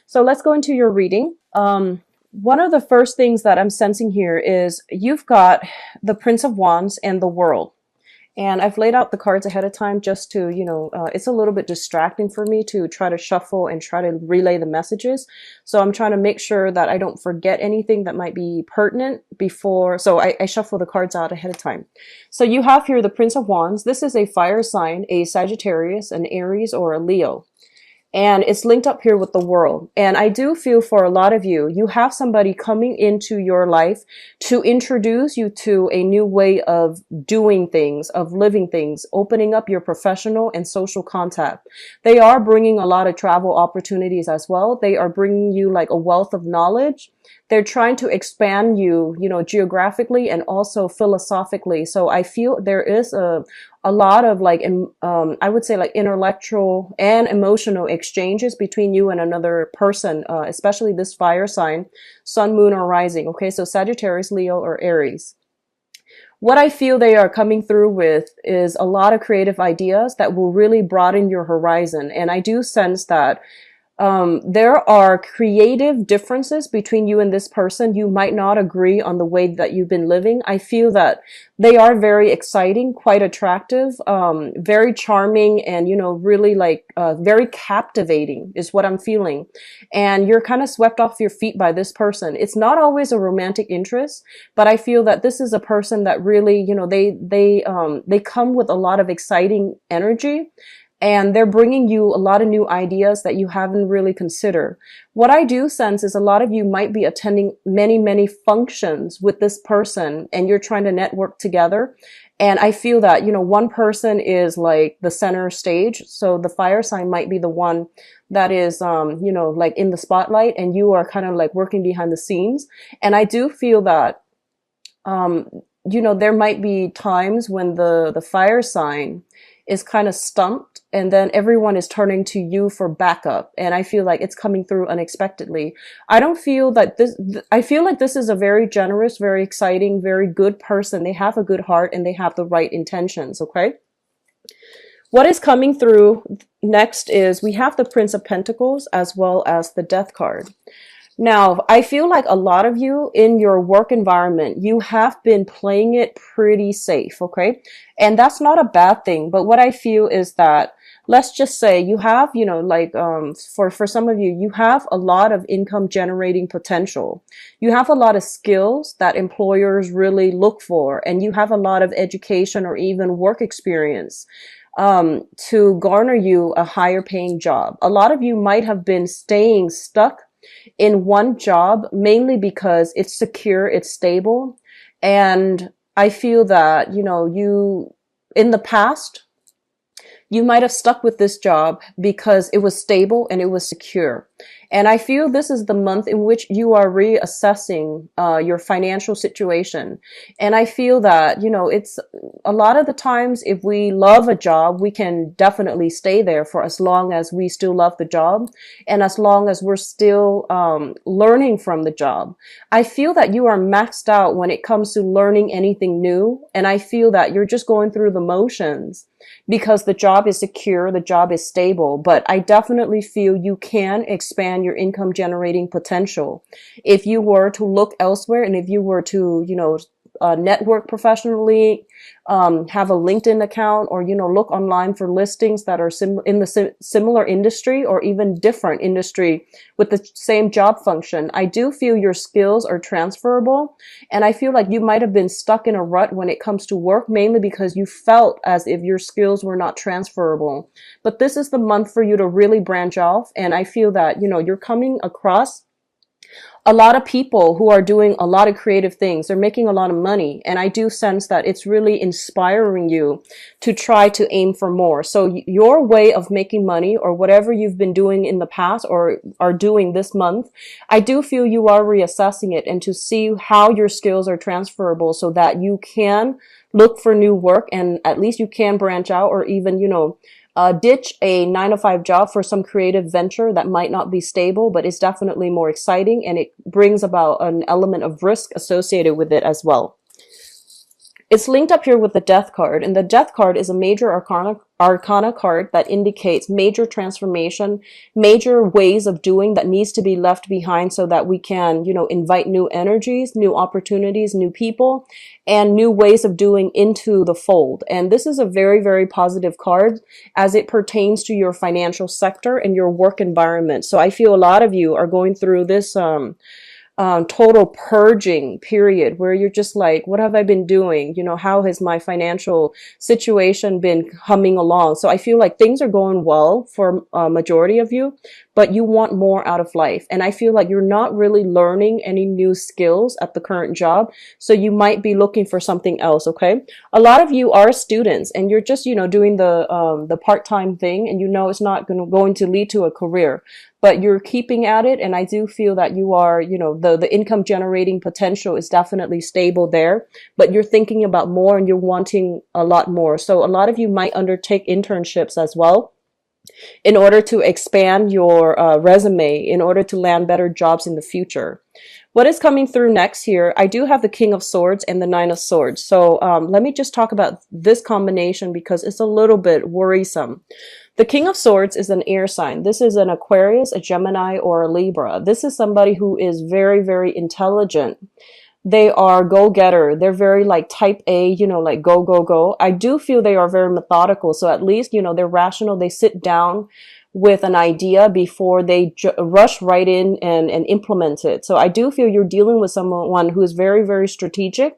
So let's go into your reading. One of the first things that I'm sensing here is you've got the Prince of Wands and the World. And I've laid out the cards ahead of time just to, it's a little bit distracting for me to try to shuffle and try to relay the messages. So I'm trying to make sure that I don't forget anything that might be pertinent before. So I shuffle the cards out ahead of time. So you have here the Prince of Wands. This is a fire sign, a Sagittarius, an Aries, or a Leo. And it's linked up here with the World. And I do feel for a lot of you, you have somebody coming into your life to introduce you to a new way of doing things, of living things, opening up your professional and social contact. They are bringing a lot of travel opportunities as well. They are bringing you like a wealth of knowledge. They're trying to expand you, geographically and also philosophically. So I feel there is a lot of like, I would say like intellectual and emotional exchanges between you and another person, especially this fire sign, sun, moon, or rising. Okay. So Sagittarius, Leo, or Aries. What I feel they are coming through with is a lot of creative ideas that will really broaden your horizon. And I do sense that there are creative differences between you and this person. You might not agree on the way that you've been living. I feel that they are very exciting, quite attractive, very charming, and, really like, very captivating is what I'm feeling. And you're kind of swept off your feet by this person. It's not always a romantic interest, but I feel that this is a person that really, they come with a lot of exciting energy. And they're bringing you a lot of new ideas that you haven't really considered. What I do sense is a lot of you might be attending many, many functions with this person and you're trying to network together. And I feel that, one person is like the center stage. So the fire sign might be the one that is, like in the spotlight, and you are kind of like working behind the scenes. And I do feel that, there might be times when the fire sign is kind of stumped, and then everyone is turning to you for backup. And I feel like it's coming through unexpectedly. I don't feel that I feel like this is a very generous, very exciting, very good person. They have a good heart and they have the right intentions. Okay. What is coming through next is we have the Prince of Pentacles as well as the Death card. Now, I feel like a lot of you in your work environment, you have been playing it pretty safe, okay? And that's not a bad thing, but what I feel is that, let's just say you have, for some of you, you have a lot of income generating potential. You have a lot of skills that employers really look for, and you have a lot of education or even work experience to garner you a higher paying job. A lot of you might have been staying stuck in one job, mainly because it's secure, it's stable. And I feel that, you, in the past, you might have stuck with this job because it was stable and it was secure. And I feel this is the month in which you are reassessing your financial situation. And I feel that, it's a lot of the times if we love a job, we can definitely stay there for as long as we still love the job and as long as we're still learning from the job. I feel that you are maxed out when it comes to learning anything new. And I feel that you're just going through the motions because the job is secure, the job is stable. But I definitely feel you can expand your income generating potential if you were to look elsewhere, and if you were to, network professionally, have a LinkedIn account, or, look online for listings that are in the similar industry or even different industry with the same job function. I do feel your skills are transferable. And I feel like you might have been stuck in a rut when it comes to work, mainly because you felt as if your skills were not transferable. But this is the month for you to really branch off. And I feel that, you're coming across a lot of people who are doing a lot of creative things. They're making a lot of money. And I do sense that it's really inspiring you to try to aim for more. So your way of making money, or whatever you've been doing in the past or are doing this month, I do feel you are reassessing it and to see how your skills are transferable so that you can look for new work and at least you can branch out, or even, ditch a 9-to-5 job for some creative venture that might not be stable, but is definitely more exciting, and it brings about an element of risk associated with it as well. It's linked up here with the Death card, and the Death card is a major arcana card that indicates major transformation, major ways of doing that needs to be left behind so that we can, invite new energies, new opportunities, new people, and new ways of doing into the fold. And this is a very, very positive card as it pertains to your financial sector and your work environment. So I feel a lot of you are going through this, total purging period where you're just like, what have I been doing? How has my financial situation been humming along? So I feel like things are going well for a majority of you, but you want more out of life. And I feel like you're not really learning any new skills at the current job. So you might be looking for something else. Okay. A lot of you are students and you're just, doing the part-time thing, and it's not going to lead to a career, but you're keeping at it. And I do feel that you are, the income generating potential is definitely stable there, but you're thinking about more and you're wanting a lot more. So a lot of you might undertake internships as well in order to expand your resume, in order to land better jobs in the future. What is coming through next here? I do have the King of Swords and the Nine of Swords. So let me just talk about this combination because it's a little bit worrisome. The King of Swords is an air sign. This is an Aquarius, a Gemini, or a Libra. This is somebody who is very, very intelligent. They are go-getter. They're very like type A, like go, go, go. I do feel they are very methodical. So at least, they're rational. They sit down with an idea before they rush right in and implement it. So I do feel you're dealing with someone who is very, very strategic,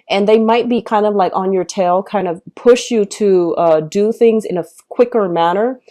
and they might be kind of like on your tail, kind of push you to do things in a quicker manner.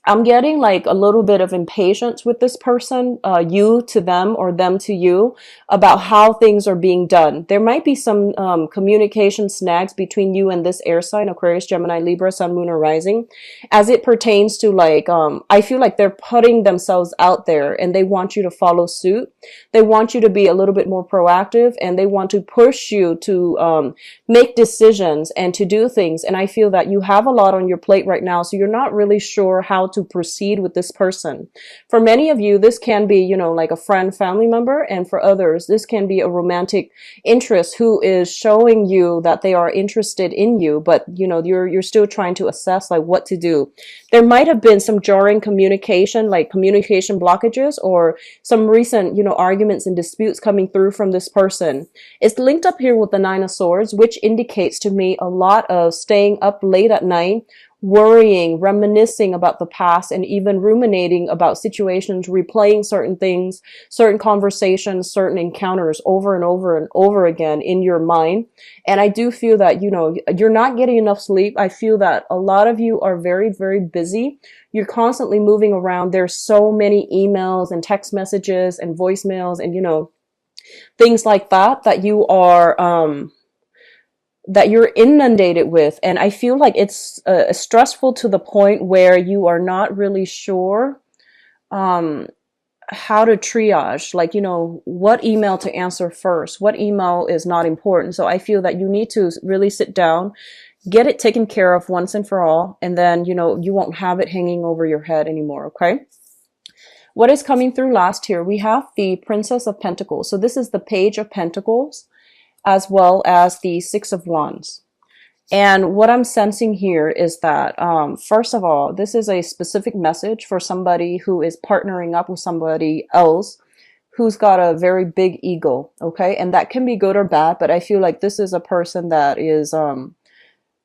I'm getting like a little bit of impatience with this person, you to them or them to you, about how things are being done. There might be some communication snags between you and this air sign, Aquarius, Gemini, Libra, Sun, Moon, or Rising, as it pertains to like, I feel like they're putting themselves out there and they want you to follow suit. They want you to be a little bit more proactive, and they want to push you to make decisions and to do things. And I feel that you have a lot on your plate right now, so you're not really sure how to proceed with this person. For many of you, this can be, like a friend, family member, and for others, this can be a romantic interest who is showing you that they are interested in you, but you're still trying to assess like what to do. There might have been some jarring communication, like communication blockages, or some recent, arguments and disputes coming through from this person. It's linked up here with the Nine of Swords, which indicates to me a lot of staying up late at night, worrying, reminiscing about the past, and even ruminating about situations, replaying certain things, certain conversations, certain encounters over and over and over again in your mind. And I do feel that, you're not getting enough sleep. I feel that a lot of you are very, very busy. You're constantly moving around. There's so many emails and text messages and voicemails and, things like that you are, that you're inundated with. And I feel like it's stressful to the point where you are not really sure how to triage, like, what email to answer first, what email is not important. So I feel that you need to really sit down, get it taken care of once and for all, and then, you won't have it hanging over your head anymore, okay? What is coming through last here? We have the Princess of Pentacles. So this is the Page of Pentacles, as well as the Six of Wands. And what I'm sensing here is that, first of all, this is a specific message for somebody who is partnering up with somebody else who's got a very big ego, okay? And that can be good or bad, but I feel like this is a person that is,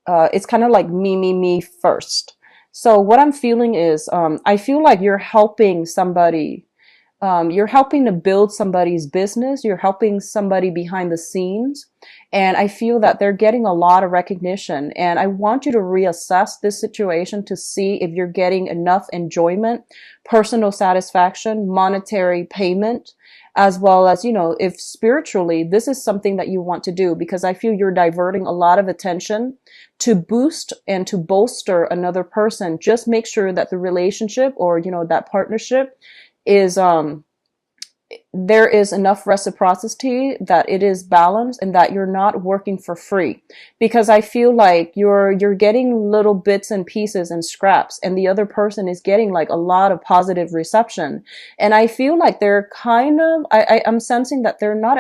it's kind of like me first. So what I'm feeling is, I feel like you're helping somebody. You're helping to build somebody's business. You're helping somebody behind the scenes. And I feel that they're getting a lot of recognition. And I want you to reassess this situation to see if you're getting enough enjoyment, personal satisfaction, monetary payment, as well as, if spiritually, this is something that you want to do, because I feel you're diverting a lot of attention to boost and to bolster another person. Just make sure that the relationship or, that partnership is, there is enough reciprocity, that it is balanced, and that you're not working for free. Because I feel like you're getting little bits and pieces and scraps, and the other person is getting like a lot of positive reception. And I feel like they're kind of, I'm sensing that they're not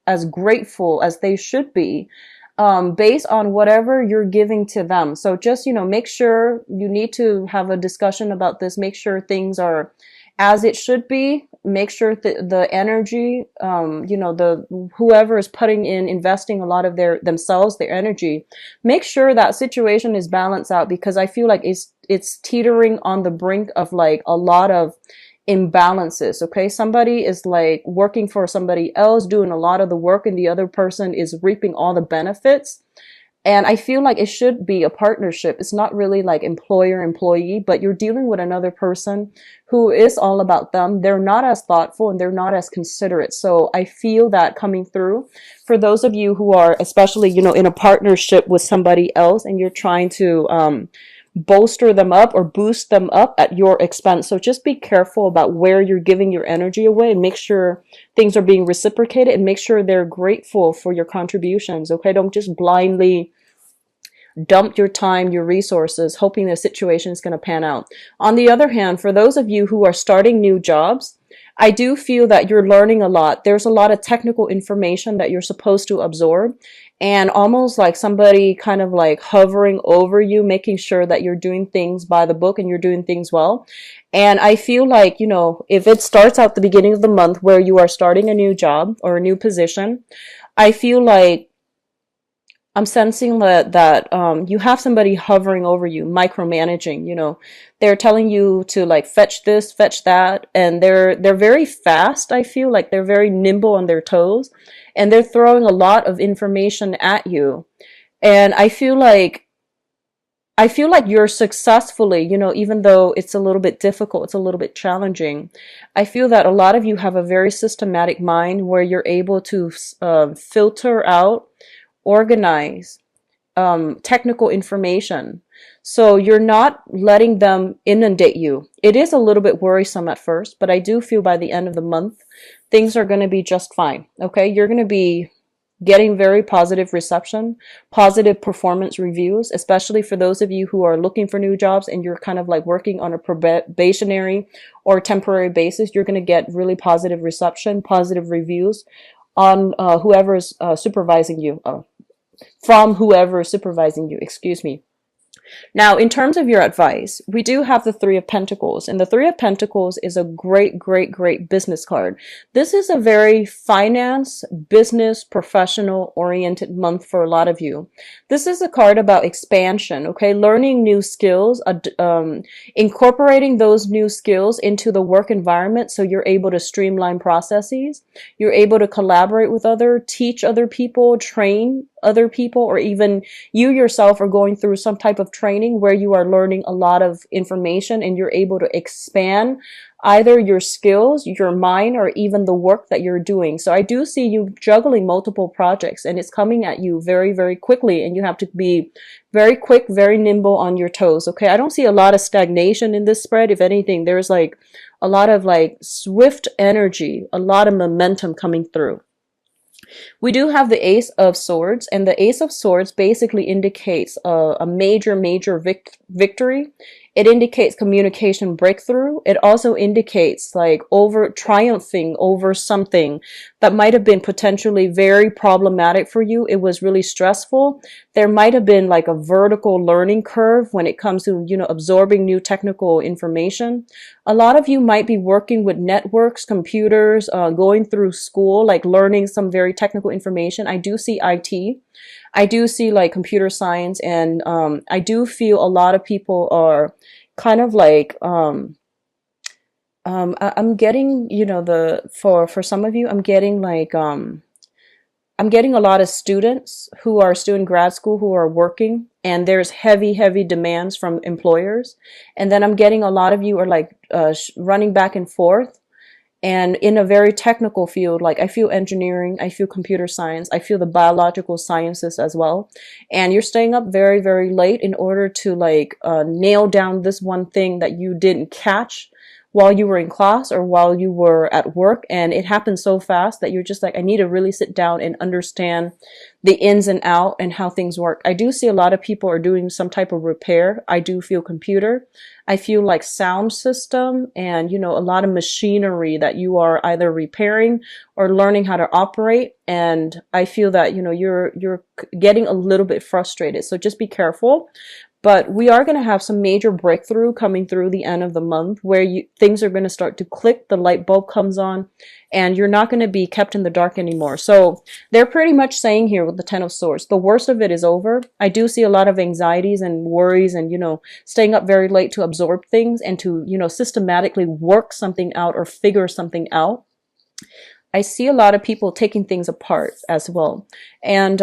as grateful as they should be. based on whatever you're giving to them. So just, make sure you need to have a discussion about this. Make sure things are as it should be. Make sure that the energy, the whoever is putting in, investing a lot of their energy, make sure that situation is balanced out, because I feel like it's teetering on the brink of like a lot of imbalances. Okay, somebody is like working for somebody else, doing a lot of the work, and the other person is reaping all the benefits. And I feel like it should be a partnership. It's not really like employer employee, but you're dealing with another person who is all about them. They're not as thoughtful and they're not as considerate. So I feel that coming through for those of you who are, especially, in a partnership with somebody else, and you're trying to bolster them up or boost them up at your expense. So just be careful about where you're giving your energy away, and make sure things are being reciprocated, and make sure they're grateful for your contributions. Okay, don't just blindly dump your time, your resources, hoping the situation is going to pan out. On the other hand, for those of you who are starting new jobs, I do feel that you're learning a lot. There's a lot of technical information that you're supposed to absorb, and almost like somebody kind of like hovering over you, making sure that you're doing things by the book and you're doing things well. And I feel like, if it starts out the beginning of the month where you are starting a new job or a new position, I feel like I'm sensing that you have somebody hovering over you, micromanaging. They're telling you to like fetch this, fetch that, and they're very fast. I feel like they're very nimble on their toes, and they're throwing a lot of information at you. And I feel like you're successfully, even though it's a little bit difficult, it's a little bit challenging. I feel that a lot of you have a very systematic mind where you're able to filter out, organize technical information. So you're not letting them inundate you. It is a little bit worrisome at first, but I do feel by the end of the month, things are going to be just fine. Okay, you're going to be getting very positive reception, positive performance reviews, especially for those of you who are looking for new jobs and you're kind of like working on a probationary or temporary basis. You're going to get really positive reception, positive reviews on whoever is supervising you, from whoever is supervising you, excuse me. Now, in terms of your advice, we do have the Three of Pentacles, and the Three of Pentacles is a great, great, great business card. This is a very finance, business, professional oriented month for a lot of you. This is a card about expansion, okay? Learning new skills, incorporating those new skills into the work environment so you're able to streamline processes. You're able to collaborate with teach other people, train other people, or even you yourself are going through some type of training where you are learning a lot of information and you're able to expand either your skills, your mind, or even the work that you're doing. So I do see you juggling multiple projects, and it's coming at you very, very quickly, and you have to be very quick, very nimble on your toes. Okay, I don't see a lot of stagnation in this spread. If anything, there's like a lot of like swift energy, a lot of momentum coming through. We do have the Ace of Swords, and the Ace of Swords basically indicates a major, major victory. It indicates communication breakthrough. It also indicates like triumphing over something that might have been potentially very problematic for you. It was really stressful. There might have been like a vertical learning curve when it comes to, absorbing new technical information. A lot of you might be working with networks, computers, going through school, like learning some very technical information. I do see IT. I do see like computer science, and I do feel a lot of people are kind of like I'm getting, for some of you, I'm getting like I'm getting a lot of students who are still in grad school who are working, and there's heavy, heavy demands from employers. And then I'm getting a lot of you are like running back and forth. And in a very technical field, like I feel engineering, I feel computer science, I feel the biological sciences as well. And you're staying up very, very late in order to like nail down this one thing that you didn't catch while you were in class or while you were at work, and it happened so fast that you're just like, I need to really sit down and understand the ins and out and how things work. I do see a lot of people are doing some type of repair. I do feel computer. I feel like sound system and, you know, a lot of machinery that you are either repairing or learning how to operate. And I feel that, you know, you're getting a little bit frustrated. So just be careful. But we are going to have some major breakthrough coming through the end of the month where things are going to start to click, the light bulb comes on, and you're not going to be kept in the dark anymore. So they're pretty much saying here with the Ten of Swords, the worst of it is over. I do see a lot of anxieties and worries and, you know, staying up very late to absorb things and to, you know, systematically work something out or figure something out. I see a lot of people taking things apart as well. And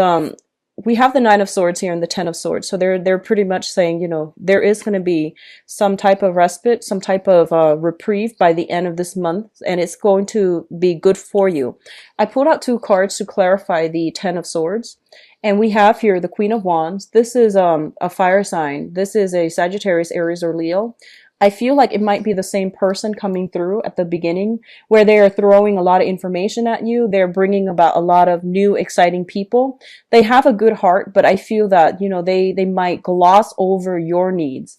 we have the Nine of Swords here and the Ten of Swords. So they're pretty much saying, you know, there is going to be some type of respite, some type of reprieve by the end of this month, and it's going to be good for you. I pulled out 2 cards to clarify the Ten of Swords. And we have here the Queen of Wands. This is a fire sign. This is a Sagittarius, Aries, or Leo. I feel like it might be the same person coming through at the beginning where they are throwing a lot of information at you. They're bringing about a lot of new, exciting people. They have a good heart, but I feel that, you know, they might gloss over your needs.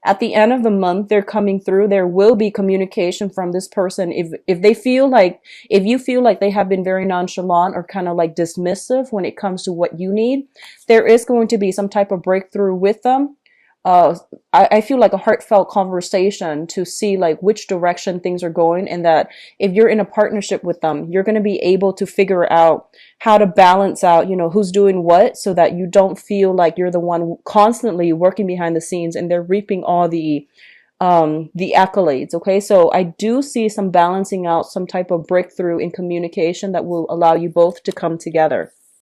At the end of the month, they're coming through. There will be communication from this person. If they feel like, if you feel like they have been very nonchalant or kind of like dismissive when it comes to what you need, there is going to be some type of breakthrough with them. I feel like a heartfelt conversation to see like which direction things are going, and that if you're in a partnership with them, you're going to be able to figure out how to balance out, you know, who's doing what, so that you don't feel like you're the one constantly working behind the scenes and they're reaping all the accolades. Okay. So I do see some balancing out, some type of breakthrough in communication that will allow you both to come together.